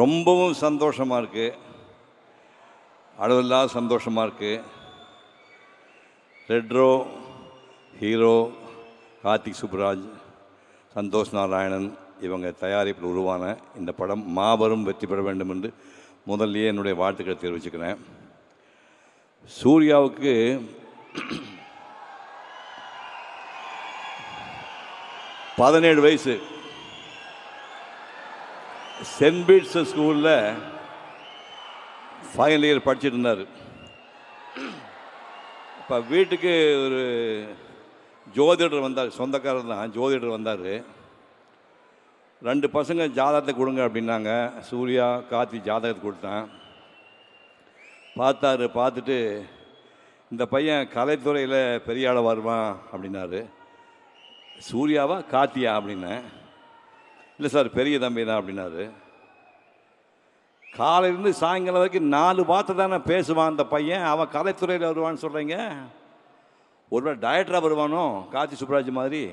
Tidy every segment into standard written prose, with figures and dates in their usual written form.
ரொம்பவும் சந்தோஷமாக இருக்குது, அளவில்லாத சந்தோஷமாக இருக்குது. ரெட்ரோ ஹீரோ கார்த்திக் சுப்புராஜ், சந்தோஷ் நாராயணன் இவங்க தயாரிப்பில் உருவான இந்த படம் மாபெரும் வெற்றி பெற வேண்டும் என்று முதல்லையே என்னுடைய வாழ்த்துக்களை தெரிவிச்சுக்கிறேன். சூர்யாவுக்கு பதினேழு வயசு, சென்ட் பீட்ஸ் ஸ்கூலில் ஃபைனல் இயர் படிச்சுட்டு இருந்தார். இப்போ வீட்டுக்கு ஒரு ஜோதிடர் வந்தார், சொந்தக்காரர் தான், ஜோதிடர் வந்தார். 2 பசங்க ஜாதகத்தை கொடுங்க அப்படின்னாங்க. சூர்யா கார்த்தி ஜாதகத்தை கொடுத்தேன். பார்த்துட்டு இந்த பையன் கலைத்துறையில் பெரிய ஆள வருவான் அப்படின்னாரு. சூர்யாவா கார்த்தியா அப்படின்னேன். இல்லை சார் பெரிய தம்பி தான் அப்படின்னாரு. காலையிலேருந்து சாயங்காலம் வரைக்கும் 4 வார்த்தை தானே பேசுவான் அந்த பையன், அவன் கலைத்துறையில் வருவான்னு சொல்கிறீங்க. ஒருவேளை டைரக்டராக வருவானோ கார்த்தி சுப்புராஜ் மாதிரி,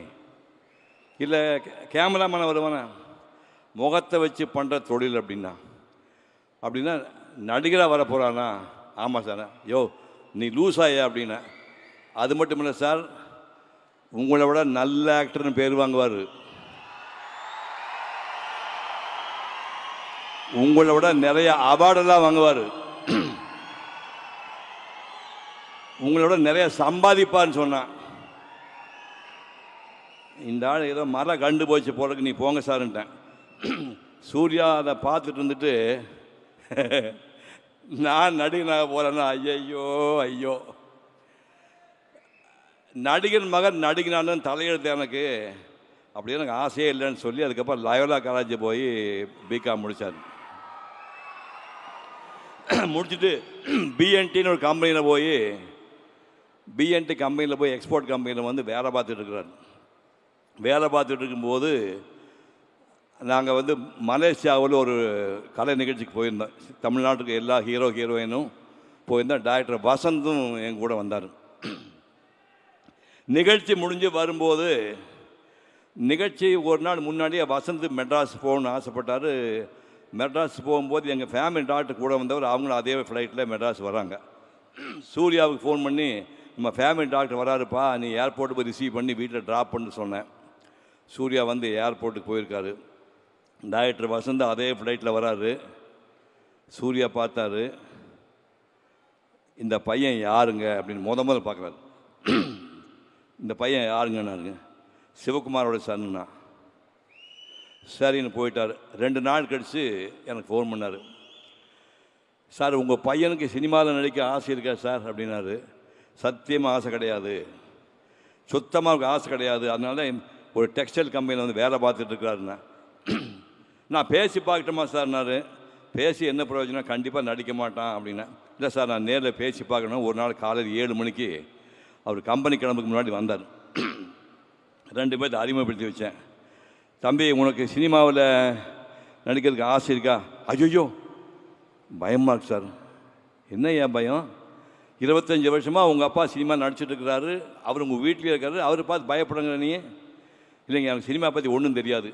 இல்லை கேமராமேனை வருவானே, முகத்தை வச்சு பண்ணுற தொழில் அப்படின்னா நடிகராக வர போகிறானா? ஆமாம் சார். யோ நீ லூஸாயா அப்படின்னா. அது மட்டும் இல்லை சார், உங்களை விட நல்ல ஆக்டர்னு பேர் வாங்குவார், உங்களை விட நிறைய அவார்டெல்லாம் வாங்குவார், உங்களோட நிறைய சம்பாதிப்பான்னு சொன்னான். இந்த ஆள் ஏதோ மரம் கண்டு போச்சு போறதுக்கு நீ போங்க சார்ன்ட்டேன். சூர்யா அதை பார்த்துட்டு இருந்துட்டு நான் நடிகனாக போகிறேன்னா ஐயோ நடிகன் மகன் நடிகனானு தலையெழுத்து எனக்கு, அப்படியே எனக்கு ஆசையே இல்லைன்னு சொல்லி அதுக்கப்புறம் லயோலா காலேஜ் போய் பிகாம் முடித்தார். முடிச்சுட்டு பிஎன்டின்னு ஒரு கம்பெனியில் போய் பிஎன்டி கம்பெனியில் போய் எக்ஸ்போர்ட் கம்பெனியில் வந்து வேலை பார்த்துட்டு இருக்கிறார். வேலை பார்த்துட்டு இருக்கும்போது நாங்கள் வந்து மலேசியாவில் ஒரு கலை நிகழ்ச்சிக்கு போயிருந்தோம். தமிழ்நாட்டுக்கு எல்லா ஹீரோயினும் போயிருந்தோம். டைரக்டர் வசந்தும் என் கூட வந்தார். நிகழ்ச்சி முடிஞ்சு வரும்போது, நிகழ்ச்சி ஒரு நாள் முன்னாடியே வசந்த் மெட்ராஸ் போகணுன்னு ஆசைப்பட்டார். மெட்ராஸ் போகும்போது எங்கள் ஃபேமிலி டாக்டர் கூட வந்தவர், அவங்களும் அதே ஃப்ளைட்டில் மெட்ராஸ் வராங்க. சூர்யாவுக்கு ஃபோன் பண்ணி, நம்ம ஃபேமிலி டாக்டர் வராருப்பா, நீ ஏர்போர்ட்டு போய் ரிசீவ் பண்ணி வீட்டில் ட்ராப் பண்ணு சொன்னேன். சூர்யா வந்து ஏர்போர்ட்டுக்கு போயிருக்காரு. டைரக்டர் வசந்த் அதே ஃப்ளைட்டில் வராரு. சூர்யா பார்த்தாரு, இந்த பையன் யாருங்க அப்படின்னு முதல்ல பார்க்குறாரு. இந்த பையன் யாருங்கன்னாருங்க. சிவகுமாரோட சன்னுண்ணா. சரின்னு போயிட்டார். 2 நாள் கழித்து எனக்கு ஃபோன் பண்ணார். சார் உங்கள் பையனுக்கு சினிமாவில் நடிக்க ஆசை இருக்கா சார் அப்படின்னாரு. சத்தியமாக ஆசை கிடையாது, சுத்தமாக ஆசை கிடையாது, அதனால ஒரு டெக்ஸ்டைல் கம்பெனியில் வந்து வேலை பார்த்துட்டு இருக்கிறாருண்ணா. நான் பேசி பார்க்கட்டுமா சார்னாரு. பேசி என்ன பிரயோஜனம், கண்டிப்பாக நடிக்க மாட்டான் அப்படின்னா. இல்லை சார் நான் நேரில் பேசி பார்க்கணும். ஒரு நாள் காலையில் 7 மணிக்கு அவர் கம்பெனி கிளம்புக்கு முன்னாடி வந்தார். 2 பேர்த்தை அறிமுகப்படுத்தி வச்சேன். தம்பி உனக்கு சினிமாவில் நடிக்கிறதுக்கு ஆசை இருக்கா? ஐயோ பயமாக இருக்கு சார். என்ன ஏன் பயம்? 25 வருஷமாக உங்கள் அப்பா சினிமா நடிச்சிட்டு இருக்கிறாரு, அவர் உங்கள் வீட்டிலே இருக்காரு, அவர் பார்த்து பயப்படுங்க நீ? இல்லைங்க எனக்கு சினிமா பற்றி ஒன்றும் தெரியாது,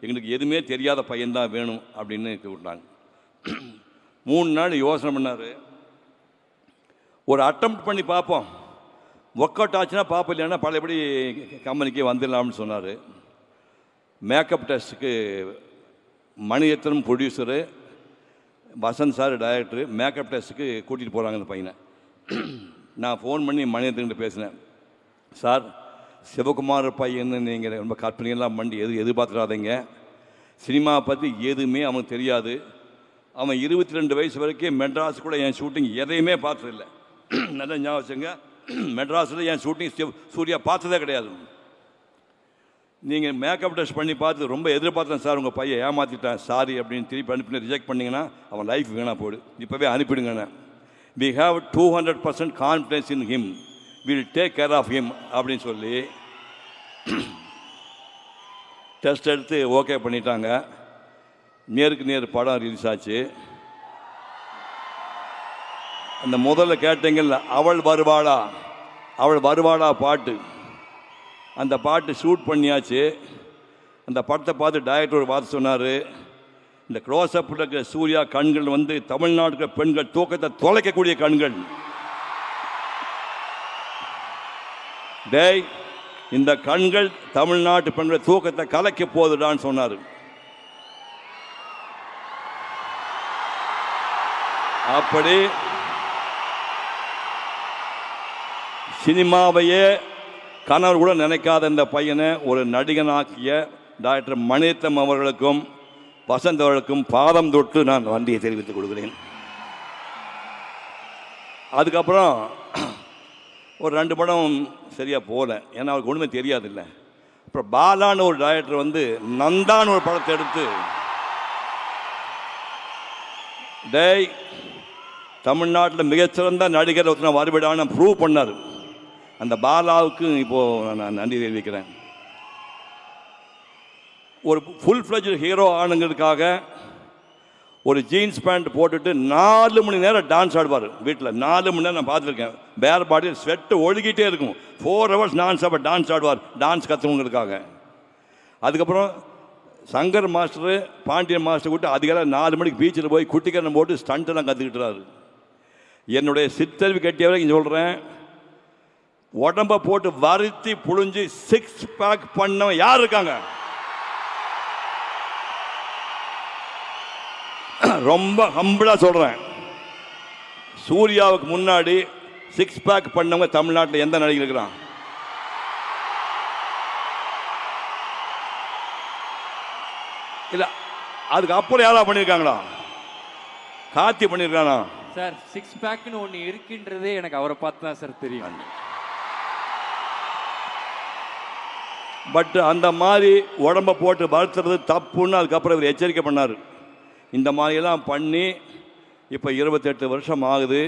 எங்களுக்கு எதுவுமே தெரியாத பையன்தான் வேணும் அப்படின்னு விட்டாங்க. 3 நாள் யோசனை பண்ணார். ஒரு அட்டம் பண்ணி பார்ப்போம், ஒர்க் அவுட் ஆச்சுன்னா பார்ப்போம், இல்லைன்னா பழையபடி கம்பெனிக்கு வந்துடலாம்னு சொன்னார். மேக்கப் டெஸ்ட்டுக்கு Maniratnam producer, Vasanth sir director, makeup டெஸ்ட்டுக்கு கூட்டிகிட்டு போகிறாங்க அந்த பையனை. நான் ஃபோன் பண்ணி மணிரத்னகிட்ட பேசினேன். சார் சிவகுமார் பையன்னு நீங்கள் ரொம்ப கற்பனையெல்லாம் பண்ணி எதிர்பார்த்துடாதீங்க, சினிமா பற்றி எதுவுமே அவனுக்கு தெரியாது, அவன் 22 வயசு வரைக்கும் மெட்ராஸ் கூட என் ஷூட்டிங் எதையுமே பார்த்ததில்லை. நல்லா ஞாபகம் வச்சுங்க, மெட்ராஸில் என் ஷூட்டிங் சூர்யா பார்த்ததே கிடையாது. நீங்கள் மேக்கப் டெஸ்ட் பண்ணி பார்த்து ரொம்ப எதிர்பார்த்தேன் சார், உங்கள் பையன் ஏமாற்றிட்டான் சாரி அப்படின்னு திருப்பி அனுப்பின ரிஜெக்ட் பண்ணிங்கன்னா அவன் லைஃப் வீணாக போய்டு, இப்போவே அனுப்பிடுங்கண்ணே. we have 200% confidence in him, we'll take care of him அப்படின்னு சொல்லி டெஸ்ட் எடுத்து ஓகே பண்ணிட்டாங்க. நேருக்கு நேர் படம் ரிலீஸ் ஆச்சு. அந்த முதல்ல கேட்டீங்கல்ல, அவள் வருவாளா பாட்டு, அந்த பாட்டு ஷூட் பண்ணியாச்சு. அந்த படத்தை பார்த்து டைரக்டர் ஒரு வார்த்தை சொன்னார், இந்த க்ளோஸ்அப்பில் இருக்கிற சூர்யா கண்கள் வந்து தமிழ்நாட்டுக்கு பெண்கள் தூக்கத்தை தொலைக்கக்கூடிய கண்கள். டேய், இந்த கண்கள் தமிழ்நாட்டு பெண்கள் தூக்கத்தை கலைக்க போகுதுடான்னு சொன்னார். அப்படி சினிமாவையே கனவு கூட நினைக்காத இந்த பையனை ஒரு நடிகனாக்கிய டாக்டர் மணிரத்னம் அவர்களுக்கும் வசந்த் அவர்களுக்கும் பாதம் தொட்டு நான் நன்றியை தெரிவித்துக் கொள்கிறேன். அதுக்கப்புறம் ஒரு 2 படம் சரியாக போகல, ஏன்னா அவருக்கு ஒன்றுமே தெரியாதில்ல. அப்புறம் பாலான்னு ஒரு டைரக்டர் வந்து நந்தான்னு ஒரு படத்தை எடுத்து, டேய் தமிழ்நாட்டில் மிகச்சிறந்த நடிகர் ஒருத்தனை வருவிடான்னு ப்ரூவ் பண்ணார். அந்த பாலாவுக்கு இப்போது நான் நன்றி தெரிவிக்கிறேன். ஒரு ஃபுல் ஃப்ளெஜ்டு ஹீரோ ஆனுங்கிறதுக்காக ஒரு ஜீன்ஸ் பேண்ட் போட்டுட்டு 4 மணி நேரம் டான்ஸ் ஆடுவார் வீட்டில். 4 மணி நேரம் நான் பார்த்துருக்கேன். வேறு பாடியில் ஸ்வெட்டு ஒழுகிட்டே இருக்கும். 4 ஹவர்ஸ் நான் ஸ்டாப்பாக டான்ஸ் ஆடுவார், டான்ஸ் கற்றுவங்கிறதுக்காக. அதுக்கப்புறம் சங்கர் மாஸ்டரு பாண்டியன் மாஸ்டர் கூட்டு அதிகாலை 4 மணிக்கு பீச்சில் போய் குட்டிக்கரணம் போட்டு ஸ்டண்ட்டெல்லாம் கற்றுக்கிட்டுறாரு. என்னுடைய சித்தறிவு கட்டியவரை இங்கே சொல்கிறேன், உடம்பை போட்டு வருத்தி புழிஞ்சு 6 பேக் பண்ணவன் யார் இருக்காங்க? ரொம்ப ஹம்பிளாக சொல்கிறேன், சூர்யாவுக்கு முன்னாடி 6 பேக் பண்ணவங்க தமிழ்நாட்டில் எந்த நடிகர் இருக்கிறான்? இல்லை, அதுக்கு அப்புறம் யாரா பண்ணியிருக்காங்களா? கார்த்தி பண்ணியிருக்கானா? சார் 6 பேக்னு ஒன்று இருக்குன்றதே எனக்கு அவரை பார்த்து தான் சார் தெரியும். பட் அந்த மாதிரி உடம்பை போட்டு வளர்த்துறது தப்புன்னு அதுக்கப்புறம் இவர் எச்சரிக்கை பண்ணார். இந்த மாதிரியெல்லாம் பண்ணி இப்போ 28 வருஷம் ஆகுது.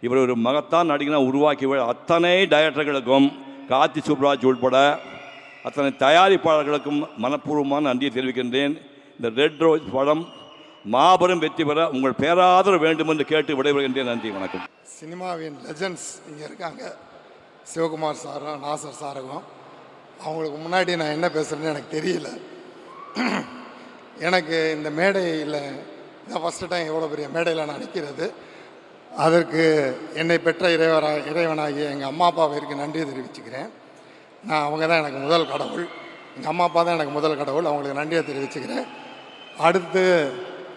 இவர் ஒரு மகத்தான் நடிகனாக உருவாக்கி அத்தனை டைரக்டர்களுக்கும் கார்த்தி சுப்ராஜ் உட்பட அத்தனை தயாரிப்பாளர்களுக்கும் மனப்பூர்வமான நன்றியை தெரிவிக்கின்றேன். இந்த ரெட் ரோஸ் படம் மாபெரும் வெற்றி பெற உங்கள் பேராதரவு வேண்டும் என்று கேட்டு விடைபெறுகின்றேன். நன்றி, வணக்கம். சினிமாவின் லெஜண்ட்ஸ் இங்கே இருக்காங்க, சிவகுமார் சாரும் நாசர் சாருக்கும். அவங்களுக்கு முன்னாடி நான் என்ன பேசுகிறேன்னு எனக்கு தெரியல. எனக்கு இந்த மேடையில் இதான் ஃபஸ்ட்டு டைம் எவ்வளோ பெரிய மேடையில் நான் நிற்கிறது. அதற்கு என்னை பெற்ற இறைவனாகிய எங்கள் அம்மா அப்பாவிற்கு நன்றி தெரிவிச்சுக்கிறேன். அவங்க தான் எனக்கு முதல் கடவுள். எங்கள் அம்மா அப்பா தான் எனக்கு முதல் கடவுள். அவங்களுக்கு நன்றியை தெரிவிச்சுக்கிறேன். அடுத்து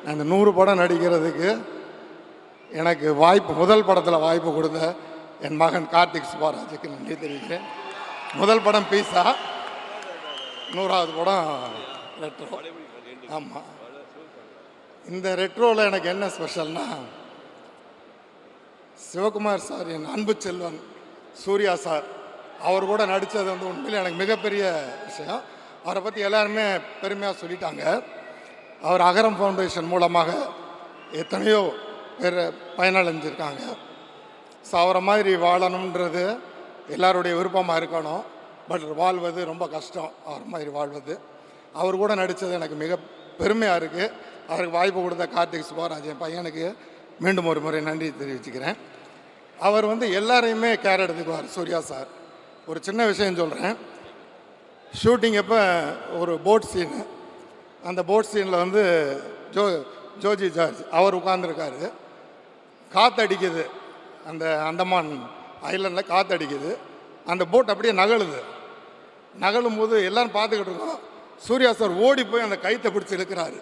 நான் இந்த 100 படம் நடிக்கிறதுக்கு எனக்கு முதல் படத்தில் வாய்ப்பு கொடுத்த என் மகன் கார்த்திக் சுப்பாராஜுக்கு நன்றி தெரிவிக்கிறேன். முதல் படம் பீஸா, 100வது படம் ரெட்ரோ. ஆமாம், இந்த ரெட்ரோவில் எனக்கு என்ன ஸ்பெஷல்னா, சிவகுமார் சார் என் அன்பு செல்வன் சூர்யா சார் அவர் கூட நடித்தது வந்து உண்மையில் எனக்கு மிகப்பெரிய விஷயம். அவரை பற்றி எல்லாருமே பெருமையாக சொல்லிட்டாங்க. அவர் அகரம் ஃபவுண்டேஷன் மூலமாக எத்தனையோ பேர் பயனடைஞ்சிருக்காங்க. ஸோ அவரை மாதிரி வாழணுன்றது எல்லாருடைய விருப்பமாக இருக்கணும். பட் வாழ்வது ரொம்ப கஷ்டம், அவர் மாதிரி வாழ்வது. அவர் கூட நடித்தது எனக்கு மிக பெருமையாக இருக்குது. அவருக்கு வாய்ப்பு கொடுத்த கார்த்திக் சுப்பாராஜ் என் பையனுக்கு மீண்டும் ஒரு முறை நன்றி தெரிவிச்சுக்கிறேன். அவர் வந்து எல்லாரையுமே கேர் எடுத்துக்குவார் சூர்யா சார். ஒரு சின்ன விஷயம் சொல்கிறேன். ஷூட்டிங் அப்போ ஒரு போட் சீனு, அந்த போட் சீனில் வந்து ஜோஜி ஜார்ஜ் அவர் உட்கார்ந்துருக்காரு. காற்றடிக்குது, அந்த அந்தமான் ஐலண்டில் காற்றடிக்குது. அந்த போட் அப்படியே நகழும் போது எல்லோரும் பார்த்துக்கிட்டு இருக்கோம். சூர்யா சார் ஓடி போய் அந்த கைத்தை பிடிச்சி இழுக்கிறாரு.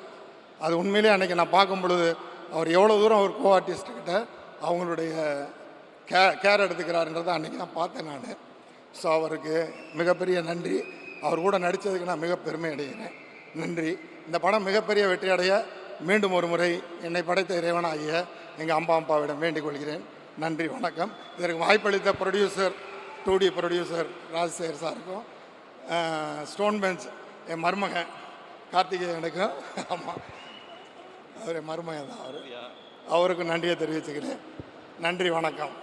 அது உண்மையிலே அன்றைக்கி நான் பார்க்கும் பொழுது அவர் எவ்வளோ தூரம் அவர் கோ ஆர்டிஸ்ட்கிட்ட அவங்களுடைய கேர் எடுத்துக்கிறாருன்றதை அன்றைக்கி தான் பார்த்தேன் நான். ஸோ அவருக்கு மிகப்பெரிய நன்றி. அவர் கூட நடித்ததுக்கு நான் மிக பெருமை அடைகிறேன். நன்றி. இந்த படம் மிகப்பெரிய வெற்றி அடைய மீண்டும் ஒரு முறை என்னை படைத்த இறைவனாகிய எங்கள் அம்மா அப்பாவிடம் வேண்டிக் கொள்கிறேன். நன்றி, வணக்கம். இதற்கு வாய்ப்பளித்த ப்ரொடியூசர் 2D ப்ரொடியூசர் ராஜசேகர் சாருக்கும், ஸ்டோன் பெஞ்ச் என் மருமகன் கார்த்திகேயனுக்கும், ஆமாம் அவர் மருமகன் தான் அவருக்கும் நன்றியை தெரிவிச்சுக்கிறேன். நன்றி, வணக்கம்.